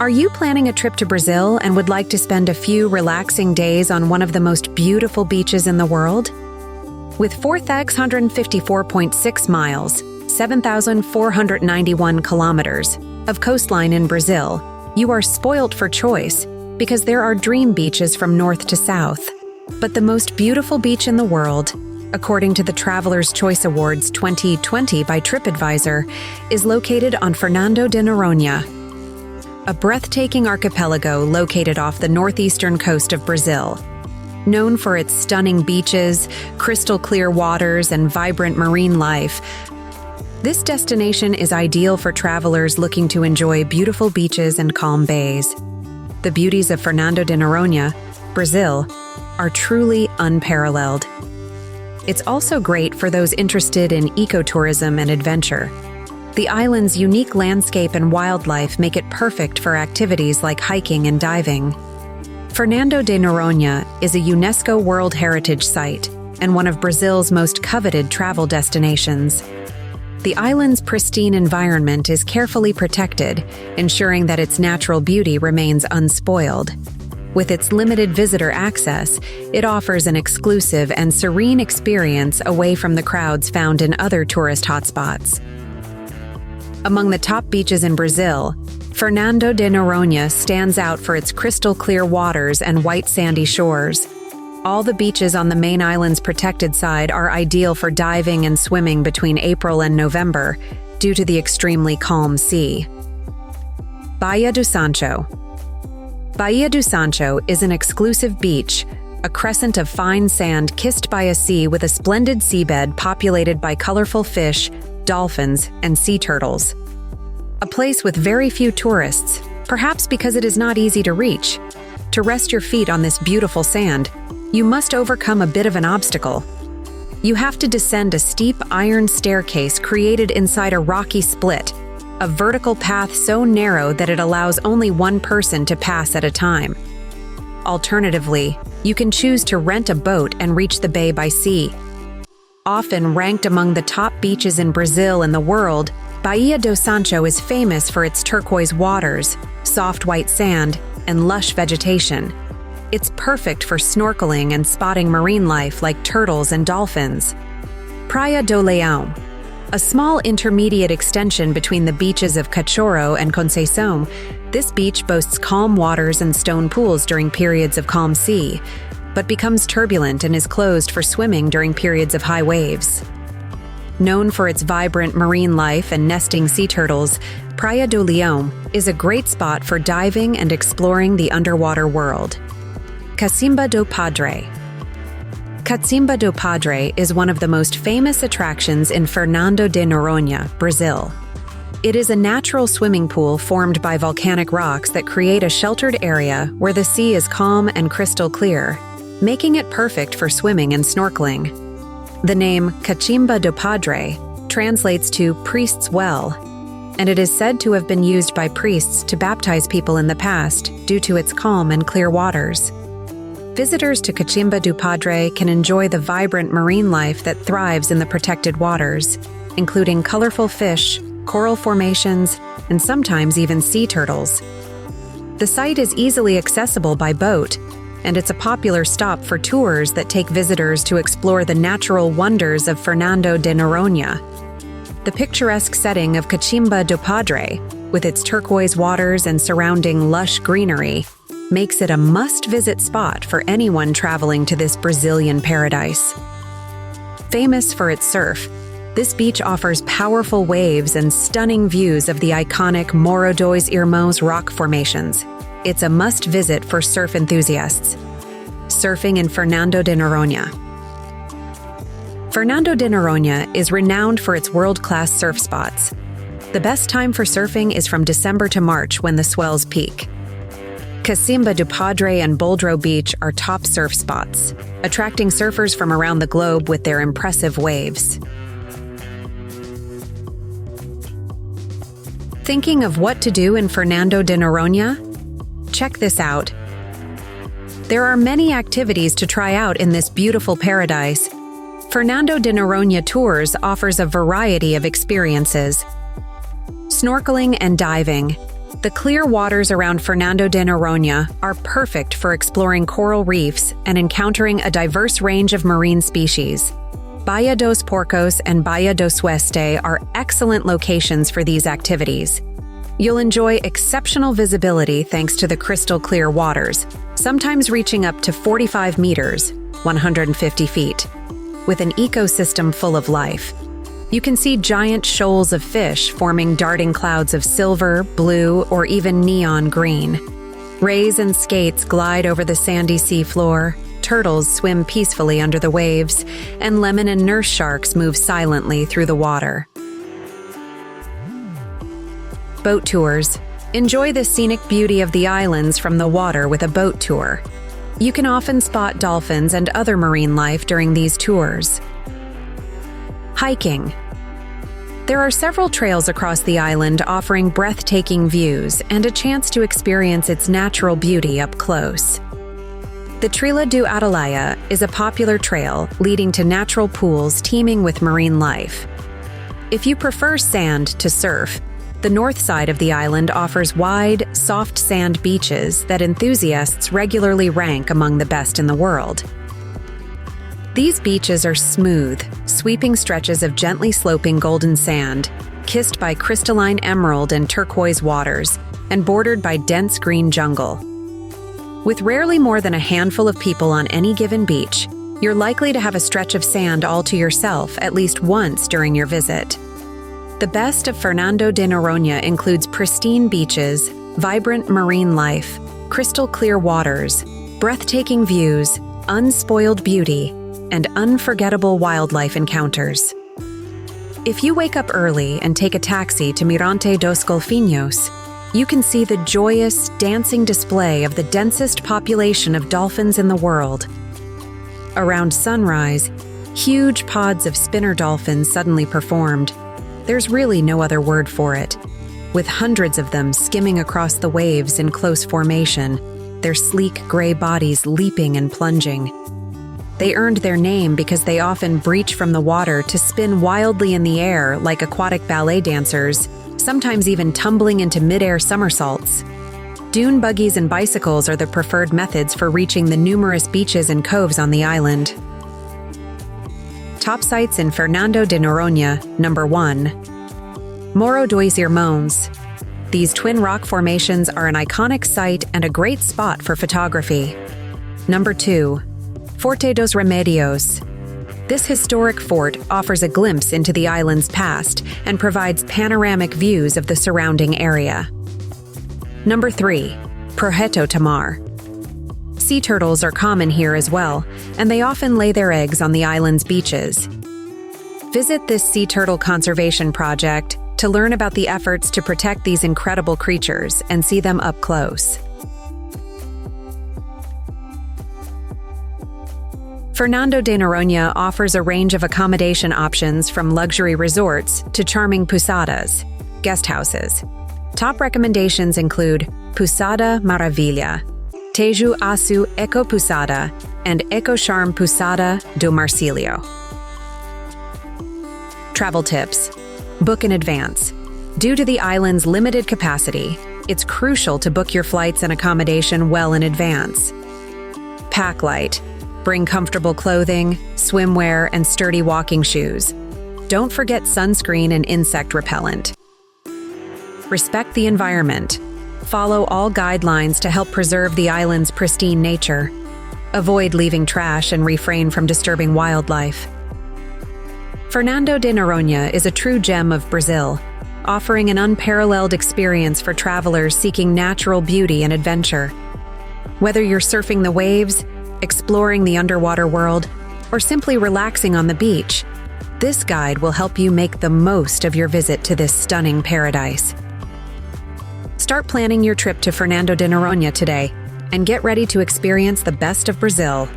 Are you planning a trip to Brazil and would like to spend a few relaxing days on one of the most beautiful beaches in the world? With 4,654.6 miles, 7,491 kilometers of coastline in Brazil, you are spoilt for choice because there are dream beaches from north to south. But the most beautiful beach in the world, according to the Traveler's Choice Awards 2020 by TripAdvisor, is located on Fernando de Noronha, a breathtaking archipelago located off the northeastern coast of Brazil. Known for its stunning beaches, crystal-clear waters, and vibrant marine life, this destination is ideal for travelers looking to enjoy beautiful beaches and calm bays. The beauties of Fernando de Noronha, Brazil, are truly unparalleled. It's also great for those interested in ecotourism and adventure. The island's unique landscape and wildlife make it perfect for activities like hiking and diving. Fernando de Noronha is a UNESCO World Heritage Site and one of Brazil's most coveted travel destinations. The island's pristine environment is carefully protected, ensuring that its natural beauty remains unspoiled. With its limited visitor access, it offers an exclusive and serene experience away from the crowds found in other tourist hotspots. Among the top beaches in Brazil, Fernando de Noronha stands out for its crystal-clear waters and white sandy shores. All the beaches on the main island's protected side are ideal for diving and swimming between April and November due to the extremely calm sea. Baía do Sancho. Baía do Sancho is an exclusive beach, a crescent of fine sand kissed by a sea with a splendid seabed populated by colorful fish, dolphins, and sea turtles. A place with very few tourists, perhaps because it is not easy to reach. To rest your feet on this beautiful sand, you must overcome a bit of an obstacle. You have to descend a steep iron staircase created inside a rocky split, a vertical path so narrow that it allows only one person to pass at a time. Alternatively, you can choose to rent a boat and reach the bay by sea. Often ranked among the top beaches in Brazil and the world, Baía do Sancho is famous for its turquoise waters, soft white sand, and lush vegetation. It's perfect for snorkeling and spotting marine life like turtles and dolphins. Praia do Leão, a small intermediate extension between the beaches of Cachorro and Conceição, this beach boasts calm waters and stone pools during periods of calm sea, but becomes turbulent and is closed for swimming during periods of high waves. Known for its vibrant marine life and nesting sea turtles, Praia do Leão is a great spot for diving and exploring the underwater world. Cacimba do Padre. Cacimba do Padre is one of the most famous attractions in Fernando de Noronha, Brazil. It is a natural swimming pool formed by volcanic rocks that create a sheltered area where the sea is calm and crystal clear, making it perfect for swimming and snorkeling. The name Cacimba do Padre translates to priest's well, and it is said to have been used by priests to baptize people in the past due to its calm and clear waters. Visitors to Cacimba do Padre can enjoy the vibrant marine life that thrives in the protected waters, including colorful fish, coral formations, and sometimes even sea turtles. The site is easily accessible by boat, and it's a popular stop for tours that take visitors to explore the natural wonders of Fernando de Noronha. The picturesque setting of Cacimba do Padre, with its turquoise waters and surrounding lush greenery, makes it a must-visit spot for anyone traveling to this Brazilian paradise. Famous for its surf, this beach offers powerful waves and stunning views of the iconic Morro Dois Irmãos rock formations. It's a must-visit for surf enthusiasts. Surfing in Fernando de Noronha. Fernando de Noronha is renowned for its world-class surf spots. The best time for surfing is from December to March when the swells peak. Cacimba do Padre and Boldro Beach are top surf spots, attracting surfers from around the globe with their impressive waves. Thinking of what to do in Fernando de Noronha? Check this out. There are many activities to try out in this beautiful paradise. Fernando de Noronha Tours offers a variety of experiences. Snorkeling and diving. The clear waters around Fernando de Noronha are perfect for exploring coral reefs and encountering a diverse range of marine species. Baía dos Porcos and Baía do Oeste are excellent locations for these activities. You'll enjoy exceptional visibility thanks to the crystal clear waters, sometimes reaching up to 45 meters, 150 feet, with an ecosystem full of life. You can see giant shoals of fish forming darting clouds of silver, blue, or even neon green. Rays and skates glide over the sandy seafloor, turtles swim peacefully under the waves, and lemon and nurse sharks move silently through the water. Boat tours. Enjoy the scenic beauty of the islands from the water with a boat tour. You can often spot dolphins and other marine life during these tours. Hiking. There are several trails across the island offering breathtaking views and a chance to experience its natural beauty up close. The Trilha do Atalaia is a popular trail leading to natural pools teeming with marine life. If you prefer sand to surf, the north side of the island offers wide, soft sand beaches that enthusiasts regularly rank among the best in the world. These beaches are smooth, sweeping stretches of gently sloping golden sand, kissed by crystalline emerald and turquoise waters, and bordered by dense green jungle. With rarely more than a handful of people on any given beach, you're likely to have a stretch of sand all to yourself at least once during your visit. The best of Fernando de Noronha includes pristine beaches, vibrant marine life, crystal clear waters, breathtaking views, unspoiled beauty, and unforgettable wildlife encounters. If you wake up early and take a taxi to Mirante dos Golfinhos, you can see the joyous, dancing display of the densest population of dolphins in the world. Around sunrise, huge pods of spinner dolphins suddenly performed. There's really no other word for it. With hundreds of them skimming across the waves in close formation, their sleek gray bodies leaping and plunging. They earned their name because they often breach from the water to spin wildly in the air like aquatic ballet dancers, sometimes even tumbling into mid-air somersaults. Dune buggies and bicycles are the preferred methods for reaching the numerous beaches and coves on the island. Top sites in Fernando de Noronha. Number 1. Morro Dois Irmãos. These twin rock formations are an iconic site and a great spot for photography. Number 2. Forte dos Remédios. This historic fort offers a glimpse into the island's past and provides panoramic views of the surrounding area. Number 3. Projeto Tamar. Sea turtles are common here as well, and they often lay their eggs on the island's beaches. Visit this sea turtle conservation project to learn about the efforts to protect these incredible creatures and see them up close. Fernando de Noronha offers a range of accommodation options from luxury resorts to charming pousadas, guest houses. Top recommendations include Pousada Maravilha, Teju Asu Eco Pousada, and Eco Charm Pousada do Marcílio. Travel tips. Book in advance. Due to the island's limited capacity, it's crucial to book your flights and accommodation well in advance. Pack light. Bring comfortable clothing, swimwear, and sturdy walking shoes. Don't forget sunscreen and insect repellent. Respect the environment. Follow all guidelines to help preserve the island's pristine nature. Avoid leaving trash and refrain from disturbing wildlife. Fernando de Noronha is a true gem of Brazil, offering an unparalleled experience for travelers seeking natural beauty and adventure. Whether you're surfing the waves, exploring the underwater world, or simply relaxing on the beach, this guide will help you make the most of your visit to this stunning paradise. Start planning your trip to Fernando de Noronha today and get ready to experience the best of Brazil.